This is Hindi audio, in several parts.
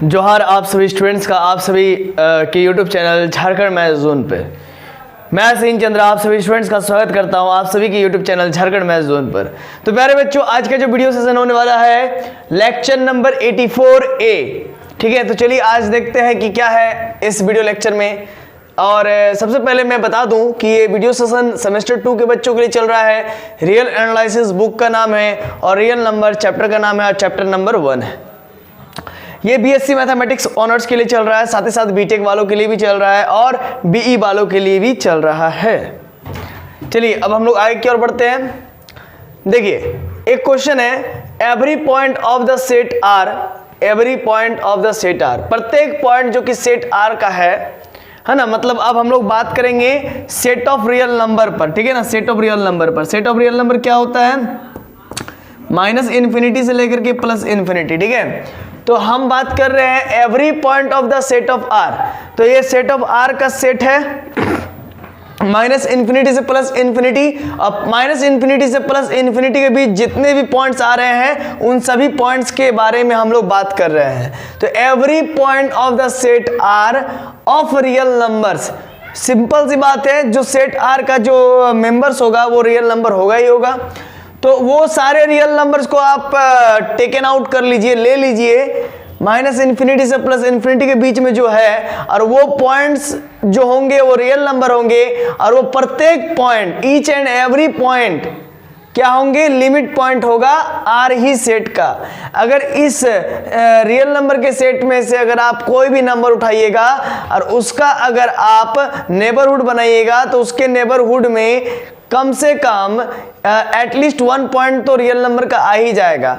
जोहार आप सभी स्टूडेंट्स का आप सभी के YouTube channel Jharkhand math zone पे मैं सिंह चंद्र आप सभी स्टूडेंट्स का स्वागत करता हूं आप सभी के YouTube channel Jharkhand math zone पर। तो प्यारे बच्चों, आज का जो वीडियो सेशन होने वाला है लेक्चर नंबर 84A। ठीक है, तो चलिए आज देखते हैं कि क्या है इस वीडियो लेक्चर में। और सबसे पहले मैं बता दूं कि ये वीडियो सेशन सेमेस्टर 2 के बच्चों के लिए चल रहा है। रियल एनालिसिस बुक का नाम है और रियल नंबर चैप्टर का नाम है और चैप्टर नंबर 1 है। ये बीएससी मैथमेटिक्स ऑनर्स के लिए चल रहा है, साथ ही साथ बीटेक वालों के लिए भी चल रहा है और बीई वालों के लिए भी चल रहा है। चलिए अब हम लोग आगे की ओर बढ़ते हैं। देखिए एक क्वेश्चन है, every point of the set R, every point of the set R, प्रत्येक पॉइंट जो कि सेट आर का है ना। मतलब अब हम लोग बात करेंगे सेट ऑफ रियल नंबर पर, ठीक है ना। सेट ऑफ रियल नंबर पर, सेट ऑफ रियल नंबर क्या होता है? माइनस इन्फिनिटी से लेकर के प्लस इन्फिनिटी, ठीक है। तो हम बात कर रहे हैं every point of the set of R. तो ये सेट ऑफ आर का सेट है माइनस इन्फिनिटी से प्लस इन्फिनिटी। अब माइनस इन्फिनिटी से प्लस इन्फिनिटी के बीच जितने भी पॉइंट्स आ रहे हैं उन सभी पॉइंट्स के बारे में हम लोग बात कर रहे हैं। तो every point of the set R of real numbers, simple सी बात है, जो सेट आर का जो मेंबर्स होगा वो रियल नंबर होगा ही होगा। तो वो सारे रियल नंबर्स को आप टेकन आउट कर लीजिए, ले लीजिए माइनस इन्फिनिटी से प्लस इन्फिनिटी के बीच में जो है, और वो पॉइंट्स जो होंगे वो रियल नंबर होंगे। और वो प्रत्येक point, each and every point क्या होंगे? लिमिट पॉइंट होगा आर ही सेट का। अगर इस रियल नंबर के सेट में से अगर आप कोई भी नंबर उठाइएगा और उसका अगर आप नेबरहुड बनाइएगा तो उसके नेबरहुड में कम से कम एटलीस्ट 1 पॉइंट तो रियल नंबर का आ ही जाएगा।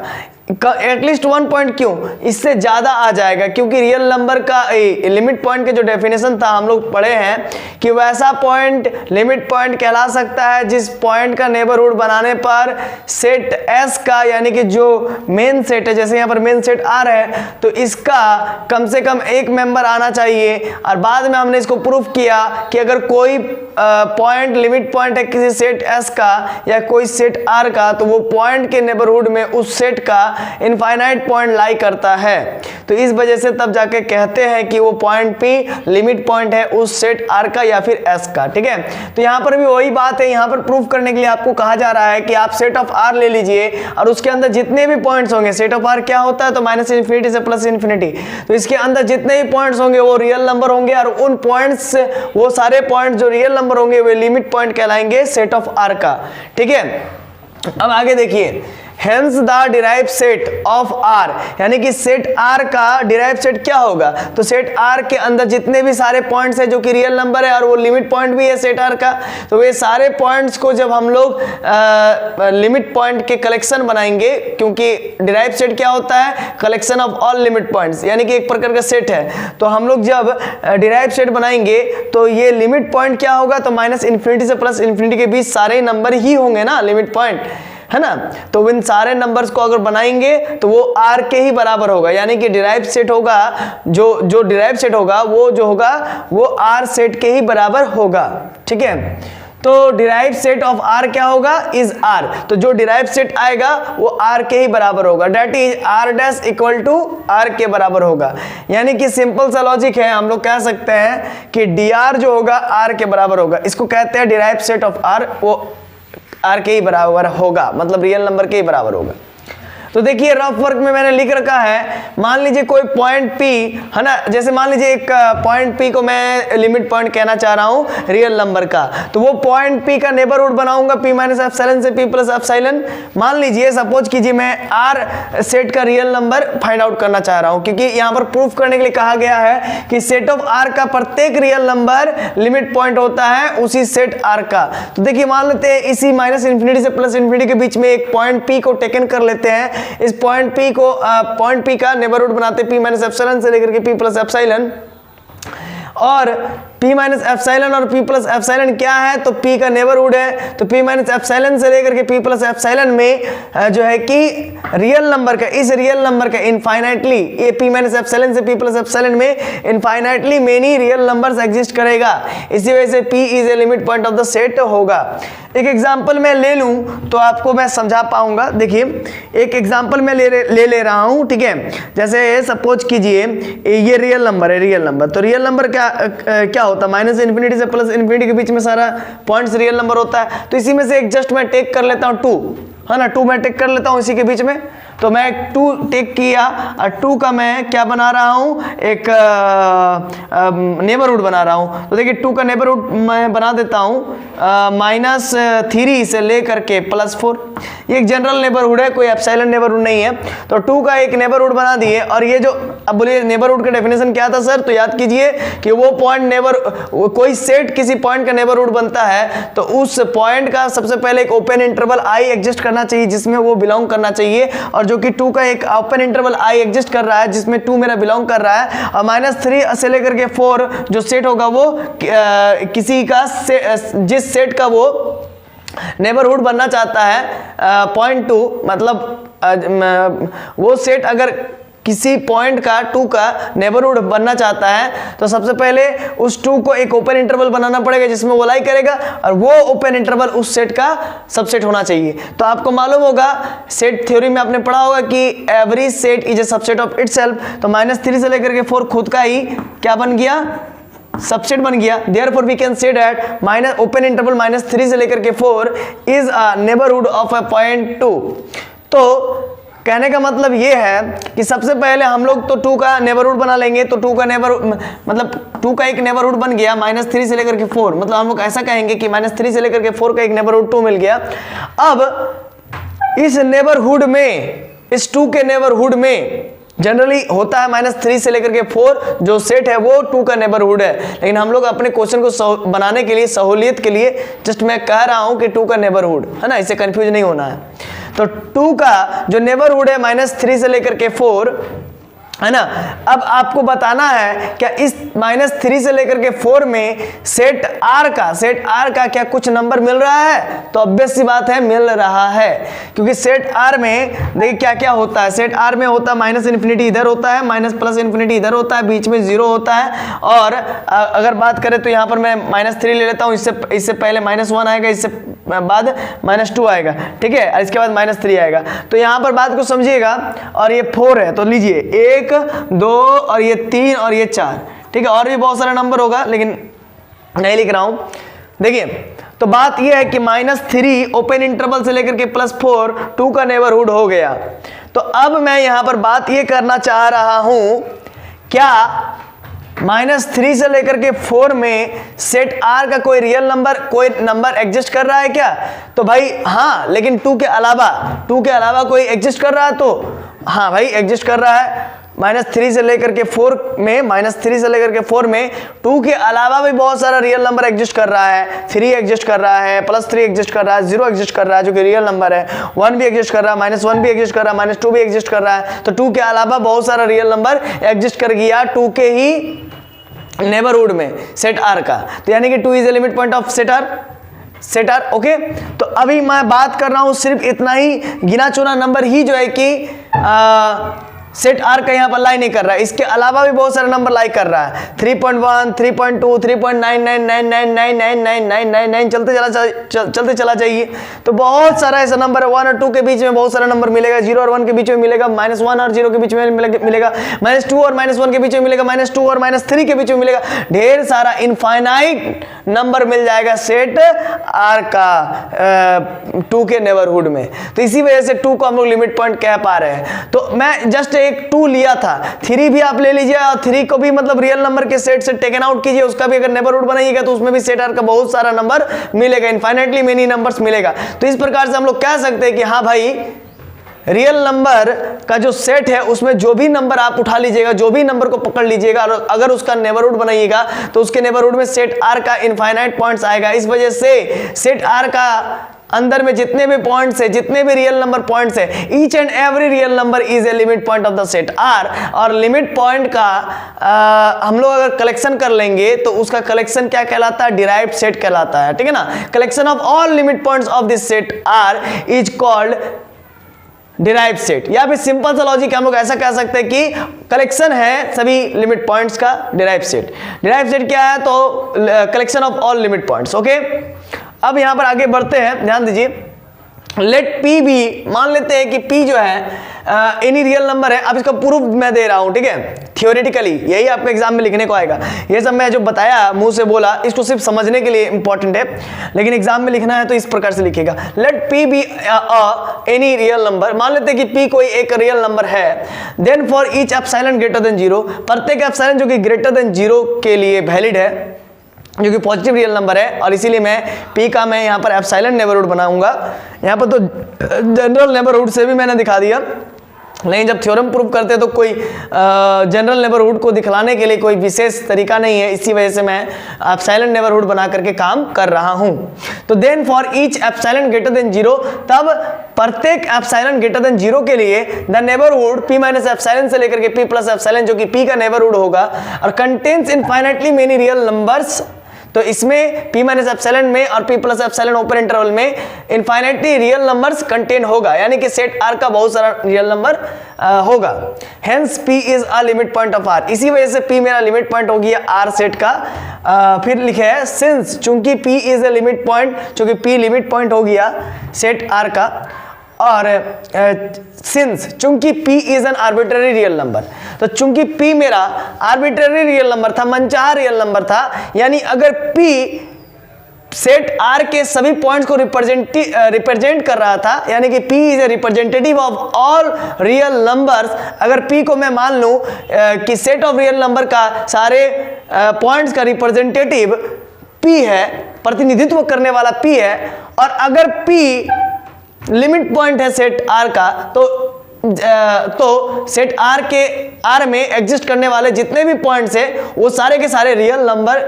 एटलीस्ट 1 पॉइंट क्यों, इससे ज्यादा आ जाएगा, क्योंकि रियल नंबर का लिमिट पॉइंट के जो डेफिनेशन था हम लोग पढ़े हैं कि वैसा पॉइंट लिमिट पॉइंट कहला सकता है जिस पॉइंट का नेबरहुड बनाने पर सेट एस का, यानी कि जो मेन सेट है, जैसे यहाँ पर मेन सेट आर है, तो इसका कम से कम एक मेंबर आना चाहिए। और बाद में हमने इसको प्रूफ किया कि अगर कोई पॉइंट लिमिट पॉइंट है किसी सेट एस का या कोई सेट आर का, तो वो पॉइंट के नेबरहुड में उस सेट का इनफाइनाइट पॉइंट लाई करता है। तो इस वजह से तब जाके कहते हैं कि वो पॉइंट पी लिमिट पॉइंट है उस सेट आर का या फिर एस का, ठीक है। तो यहां पर भी वही बात है, यहां पर प्रूफ करने के लिए आपको कहा जा रहा है कि आप सेट ऑफ आर ले लीजिए और उसके अंदर जितने भी पॉइंट्स होंगे, सेट ऑफ आर क्या होता है? तो माइनस इन्फिनिटी से प्लस इन्फिनिटी, तो इसके अंदर जितने भी पॉइंट्स होंगे वो रियल नंबर होंगे और उन पॉइंट्स, वो सारे पॉइंट्स जो रियल नंबर होंगे वे लिमिट पॉइंट कहलाएंगे सेट ऑफ आर का, ठीक है। अब आगे देखिए, Hence the derived set of R, यानी कि सेट R का derived सेट क्या होगा? तो सेट R के अंदर जितने भी सारे पॉइंट्स है जो कि रियल नंबर है और वो लिमिट पॉइंट भी है सेट R का, तो वे सारे पॉइंट्स को जब हम लोग लिमिट पॉइंट के कलेक्शन बनाएंगे, क्योंकि derived सेट क्या होता है? Collection of all limit points, यानी कि एक प्रकार का सेट है। तो हम लोग जब derived सेट बनाएंगे तो ये लिमिट पॉइंट क्या होगा? तो माइनस इन्फिनिटी से प्लस इन्फिनिटी के बीच सारे नंबर ही होंगे ना लिमिट पॉइंट, है ना। तो इन सारे नंबर्स को अगर बनाएंगे तो वो आर के ही बराबर होगा, यानी कि डिराइव सेट होगा, जो डिराइव सेट होगा वो जो होगा वो आर सेट के ही बराबर होगा, ठीक है। तो डिराइव सेट ऑफ आर क्या होगा? Is R. तो जो डिराइव सेट आएगा वो आर के ही बराबर होगा, that is R dash equal to R के बराबर होगा। यानी कि सिंपल सा लॉजिक है, हम लोग कह सकते हैं कि डी आर जो होगा आर के बराबर होगा। इसको कहते हैं डिराइव सेट ऑफ आर, वो आर के ही बराबर होगा, मतलब रियल नंबर के ही बराबर होगा। तो देखिए रफ वर्क में मैंने लिख रखा है, मान लीजिए कोई पॉइंट P है ना, जैसे मान लीजिए एक पॉइंट P को मैं लिमिट पॉइंट कहना चाह रहा हूं रियल नंबर का, तो वो पॉइंट P का नेबरहुड बनाऊंगा P माइनस एप्सिलॉन से P प्लस एप्सिलॉन। मान लीजिए सपोज कीजिए मैं R सेट का रियल नंबर फाइंड आउट करना चाह रहा हूं, क्योंकि यहां पर प्रूफ करने के लिए कहा गया है कि सेट ऑफ R का प्रत्येक रियल नंबर लिमिट पॉइंट होता है उसी सेट R का। तो देखिए मान लेते हैं इसी माइनस इन्फिनिटी से प्लस इन्फिनिटी के बीच में एक पॉइंट P को टेकन कर लेते हैं। इस पॉइंट P को पॉइंट P का नेबरहुड बनाते P माइनस एप्सिलॉन से लेकर के P प्लस एप्सिलॉन, और p माइनस एप्सिलॉन और p प्लस एप्सिलॉन क्या है, तो p का नेबरहुड है, तो p माइनस एप्सिलॉन से लेकर के p प्लस एप्सिलॉन में जो है कि रियल नंबर का, इस रियल नंबर का इनफाइनाइटली, ये p माइनस एप्सिलॉन से p प्लस एप्सिलॉन में infinitely many real numbers exist करेगा, इसी वजह से p is a limit point of the set होगा। एक एग्जांपल मैं ले लूं तो आपको मैं समझा पाऊंगा। देखिए एक एग्जांपल मैं ले रहा हूं, ठीक है। जैसे सपोज कीजिए ये रियल नंबर है, रियल नंबर, तो रियल नंबर क्या होता है, माइनस इन्फिनिटी से प्लस इन्फिनिटी के बीच में सारा पॉइंट्स रियल नंबर होता है। तो इसी में से एक जस्ट मैं टेक कर लेता हूं 2, है ना, 2 मैं टेक कर लेता हूं इसी के बीच में। तो मैं 2 टेक किया और 2 का मैं क्या बना रहा हूं, एक नेबरहुड बना रहा हूं। तो देखिए 2 का नेबरहुड मैं बना देता हूं -3 से लेकर के +4। ये एक जनरल नेबरहुड है, कोई एप्सिलॉन नेबरहुड नहीं है। तो 2 का एक नेबरहुड बना दिए। और ये जो अब बोलिए नेबरहुड का डेफिनेशन क्या था सर, तो याद कीजिए कि वो पॉइंट कोई सेट किसी पॉइंट का नेबरहुड बनता है तो उस पॉइंट का सबसे पहले एक ओपन इंटरवल आई एग्जिस्ट करना चाहिए जिसमें वो बिलोंग करना चाहिए, और जो कि 2 का एक ओपन इंटरवल आई एग्जिस्ट कर रहा है जिसमें 2 मेरा बिलोंग कर रहा है, और -3 से लेकर के 4 जो सेट होगा वो किसी का जिस सेट का वो नेबरहुड बनना चाहता है पॉइंट 2, मतलब वो सेट अगर किसी पॉइंट का 2 का नेबरहुड बनना चाहता है तो सबसे पहले उस 2 को एक ओपन इंटरवल बनाना पड़ेगा जिसमें वो लाई करेगा, और वो ओपन इंटरवल उस सेट का सबसेट होना चाहिए। तो आपको मालूम होगा सेट थ्योरी में आपने पढ़ा होगा कि every set is a subset of itself. तो -3 से लेकर के 4 खुद का ही क्या बन गया, सबसेट बन गया। Therefore we can say that minus open interval -3 से लेकर के 4 is a neighbourhood of a point 2। तो कहने का मतलब ये है कि सबसे पहले हम लोग तो 2 का नेबरहुड बना लेंगे। तो 2 का नेबरहुड मतलब 2 का एक नेबरहुड बन गया -3 से लेकर के 4, मतलब हम लोग ऐसा कहेंगे कि -3 से लेकर के 4 का एक नेबरहुड 2 मिल गया। अब इस नेबरहुड में, इस 2 के नेबरहुड में जनरली होता है -3 से लेकर के 4 जो सेट है वो 2 का नेबरहुड है, लेकिन हम लोग अपने क्वेश्चन को बनाने के लिए, सहूलियत के लिए जस्ट मैं कह रहा हूं कि 2 का नेबरहुड है ना, इससे कंफ्यूज नहीं होना है। तो 2 का जो नेबरहुड है -3 से लेकर के 4, है ना। अब आपको बताना है क्या इस -3 से लेकर के 4 में सेट R का क्या कुछ नंबर मिल रहा है, तो ऑब्वियस सी बात है मिल रहा है, क्योंकि सेट R में देखिए क्या क्या होता है। सेट R में होता है -इन्फिनिटी इधर होता है, प्लस इन्फिनिटी इधर होता है, बीच में 0 होता है। और अगर बात करें तो यहाँ पर मैं -3 ले लेता हूँ, इससे पहले -1 आएगा, इससे बाद -2 आएगा, ठीक है, और इसके बाद -3 आएगा। तो यहाँ पर बात को समझिएगा। और ये 4 है तो लीजिए 1 2 और ये 3 और ये 4, ठीक है, और भी बहुत सारा नंबर होगा लेकिन नहीं लिख रहा हूं। देखिए तो बात यह है कि -3 ओपन इंटरवल से लेकर के +4 2 का नेबरहुड हो गया। तो अब मैं यहां पर बात यह करना चाह रहा हूं, क्या -3 से लेकर के 4 में सेट R का कोई रियल नंबर, कोई नंबर एग्जिस्ट कर रहा है क्या, तो भाई हाँ, लेकिन 2 के अलावा कोई एग्जिस्ट कर रहा है, तो हाँ भाई एग्जिस्ट कर रहा है। -3 से लेकर के 4 में, -3 से लेकर के 4 में 2 के अलावा भी बहुत सारा रियल नंबर एग्जिस्ट कर रहा है। 3 एग्जिस्ट कर रहा है, +3 एग्जिस्ट कर रहा है, 0 एग्जिस्ट कर रहा है जो कि रियल नंबर है, 1 भी एग्जिस्ट कर रहा है, -1 भी एग्जिस्ट कर रहा है, -2 भी एग्जिस्ट कर रहा है। तो 2 के अलावा बहुत सारा रियल नंबर एग्जिस्ट कर गया 2 के ही नेबरहुड में सेट R का। तो यानी कि 2 is a limit point of set R, okay. तो अभी मैं बात कर रहा हूं सिर्फ इतना ही गिना चुना नंबर ही जो है कि सेट R का यहाँ पर लाई नहीं कर रहा है, इसके अलावा भी बहुत सारे नंबर लाई कर रहा है। 3.1 3.2 3.99999999 चलते चला जाइए। तो बहुत सारा ऐसा नंबर है, 1 और 2 के बीच में बहुत सारा नंबर मिलेगा, 0 और 1 के बीच में मिलेगा, -1 और 0 के बीच में मिलेगा, -2 और -1 के बीच में मिलेगा, -2 और -3 के बीच में मिलेगा। ढेर सारा इनफाइनाइट नंबर मिल जाएगा सेट R का 2 के नेबरहुड में। तो इसी वजह से 2 को हम लोग लिमिट पॉइंट कह पा रहे हैं। तो मैं जस्ट एक 2 लिया था, 3 भी आप ले लीजिए, और 3 को भी मतलब रियल नंबर के सेट से टेकन आउट कीजिए, उसका भी अगर नेबरहुड बनाइएगा तो उसमें भी सेट R का बहुत सारा नंबर मिलेगा, इनफाइनाइटली मेनी नंबर्स मिलेगा। तो इस प्रकार से हम लोग कह सकते हैं कि हाँ भाई रियल नंबर का जो सेट है उसमें जो भी नंबर आप उठा लीजिएगा, जो भी नंबर को पकड़ लीजिएगा, और अगर उसका नेबरहुड बनाइएगा तो उसके नेबरहुड में सेट R का इनफाइनाइट पॉइंट्स आएगा। इस वजह से सेट R का अंदर में जितने भी पॉइंट्स है, जितने भी रियल नंबर पॉइंट्स है, each and every real number is a limit point of the set R. और लिमिट पॉइंट का हम लोग अगर कलेक्शन कर लेंगे तो उसका कलेक्शन क्या कहलाता है? डिराइव्ड सेट कहलाता है, ठीक है ना। Collection of all limit points of this set R is called derived set. या फिर सिंपल सा लॉजिक हम लोग ऐसा कह सकते हैं कि कलेक्शन है सभी लिमिट पॉइंट्स का डिराइव्ड सेट। डिराइव्ड सेट क्या है? तो collection of all limit points. Okay, अब यहां पर आगे बढ़ते हैं, ध्यान दीजिए। लेट पी बी, मान लेते हैं कि पी जो है एनी रियल नंबर है। अब इसका प्रूफ मैं दे रहा हूं, ठीक है, थियोरेटिकली यही आपको एग्जाम में लिखने को आएगा। ये सब मैं जो बताया मुंह से बोला, इसको सिर्फ समझने के लिए इंपॉर्टेंट है, लेकिन एग्जाम में लिखना है तो इस प्रकार से लिखेगा। Let P be any real number, मान लेते हैं कि पी कोई एक रियल नंबर है। Then for each epsilon greater than 0, प्रत्येक एप्सिलॉन जो कि ग्रेटर देन 0 के लिए वैलिड है, जो कि पॉजिटिव रियल नंबर है, और इसीलिए मैं P का मैं यहाँ पर एप्सिलॉन नेबरहुड बनाऊंगा। यहाँ पर तो जनरल नेबरहुड से भी मैंने दिखा दिया, लेकिन जब थ्योरम प्रूव करते हैं तो कोई जनरल नेबरहुड को दिखलाने के लिए कोई विशेष तरीका नहीं है, इसी वजह से मैं एप्सिलॉन नेबरहुड बना करके काम कर रहा हूं। तो then for each epsilon greater than 0, तब प्रत्येक एप्सिलॉन ग्रेटर देन 0 के लिए the neighbourhood P minus epsilon से लेकर के P प्लस एप्सिलॉन, जो कि P का नेबरहुड होगा, और contains infinitely many real numbers. तो इसमें P माइनस एप्सिलॉन में और P plus epsilon open interval में इनफाइनाइटली रियल नंबर्स कंटेन होगा, यानी कि सेट R का बहुत सारा रियल नंबर होगा। Hence P is a limit point of R, इसी वजह से P मेरा लिमिट पॉइंट हो गया R सेट का। फिर लिखे है सिंस, चूंकि P is a limit point, चूंकि P लिमिट पॉइंट हो गया सेट R का, और सिंस चूंकि P is an arbitrary real number, तो चूंकि P मेरा आर्बिट्ररी रियल नंबर था, मनचाहा रियल नंबर था, यानी अगर P सेट R के सभी पॉइंट्स को रिप्रेजेंट कर रहा था, यानी कि P is a representative of all real numbers. अगर P को मैं मान लूं कि सेट ऑफ रियल नंबर का सारे पॉइंट्स का रिप्रेजेंटेटिव P है, प्रतिनिधित्व करने वाला P है, और अगर P लिमिट पॉइंट है सेट R का, तो सेट R में एग्जिस्ट करने वाले जितने भी पॉइंट्स हैं वो सारे के सारे रियल नंबर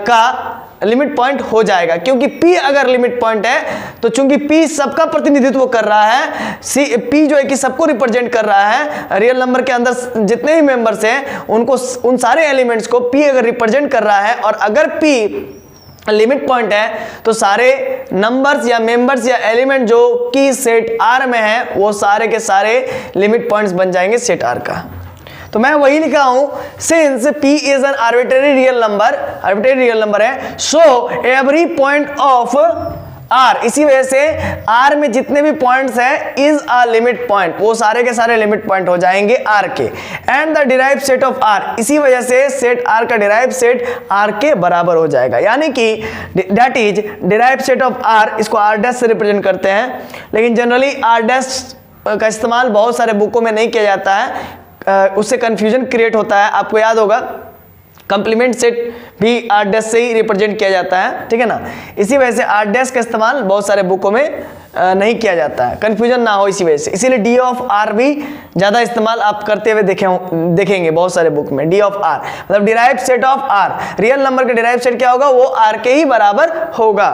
का लिमिट पॉइंट हो जाएगा। क्योंकि P अगर लिमिट पॉइंट है तो चूंकि P सबका प्रतिनिधित्व कर रहा है, P जो है कि सबको रिप्रेजेंट कर रहा है, रियल नंबर के अंदर जितने भी मेंबर्स हैं उनको, उन सारे एलिमेंट्स को P अगर रिप्रेजेंट कर रहा है, और अगर P लिमिट पॉइंट है तो सारे नंबर्स या मेंबर्स या एलिमेंट जो कि सेट R में है वो सारे के सारे लिमिट पॉइंट्स बन जाएंगे सेट R का। तो मैं वही लिखा हूं, since P is an arbitrary real number है, so every point of R, इसी वजह से R में जितने भी पॉइंट्स हैं इज अ लिमिट पॉइंट, वो सारे के सारे लिमिट पॉइंट हो जाएंगे R के। And the derived set of R, इसी वजह से सेट R का डिराइव्ड सेट R के बराबर हो जाएगा, यानी कि that is derived set of R, इसको R डैश से रिप्रेजेंट करते हैं, लेकिन जनरली R डैश का इस्तेमाल बहुत सारे बुकों में नहीं किया जाता है, उससे कंफ्यूजन क्रिएट होता है। आपको याद होगा कंप्लीमेंट सेट भी R डैश से ही रिप्रेजेंट किया जाता है, ठीक है ना, इसी वजह से R डैश का इस्तेमाल बहुत सारे बुकों में नहीं किया जाता है, कंफ्यूजन ना हो इसी वजह से, इसीलिए D ऑफ R भी ज़्यादा इस्तेमाल आप करते हुए देखेंगे बहुत सारे बुक में। D ऑफ R मतलब derived set of R, real number का डिराइव्ड सेट क्या होगा, वो R के ही बराबर होगा,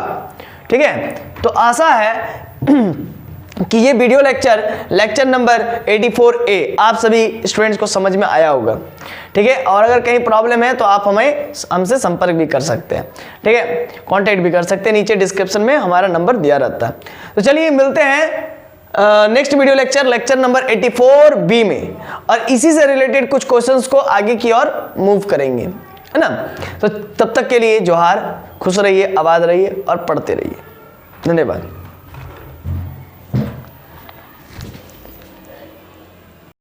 ठीक है। तो आशा है कि ये वीडियो लेक्चर नंबर 84A आप सभी स्टूडेंट्स को समझ में आया होगा, ठीक है। और अगर कहीं प्रॉब्लम है तो आप हमसे संपर्क भी कर सकते हैं, ठीक है, कांटेक्ट भी कर सकते हैं, नीचे डिस्क्रिप्शन में हमारा नंबर दिया रहता है। तो चलिए मिलते हैं next video lecture number 84B में, और इसी से रिलेटेड कुछ क्वेश्चंस को आगे की ओर मूव करेंगे, है ना। तो तब तक के लिए जोहार, खुश रहिए, आबाद रहिए और पढ़ते रहिए। धन्यवाद।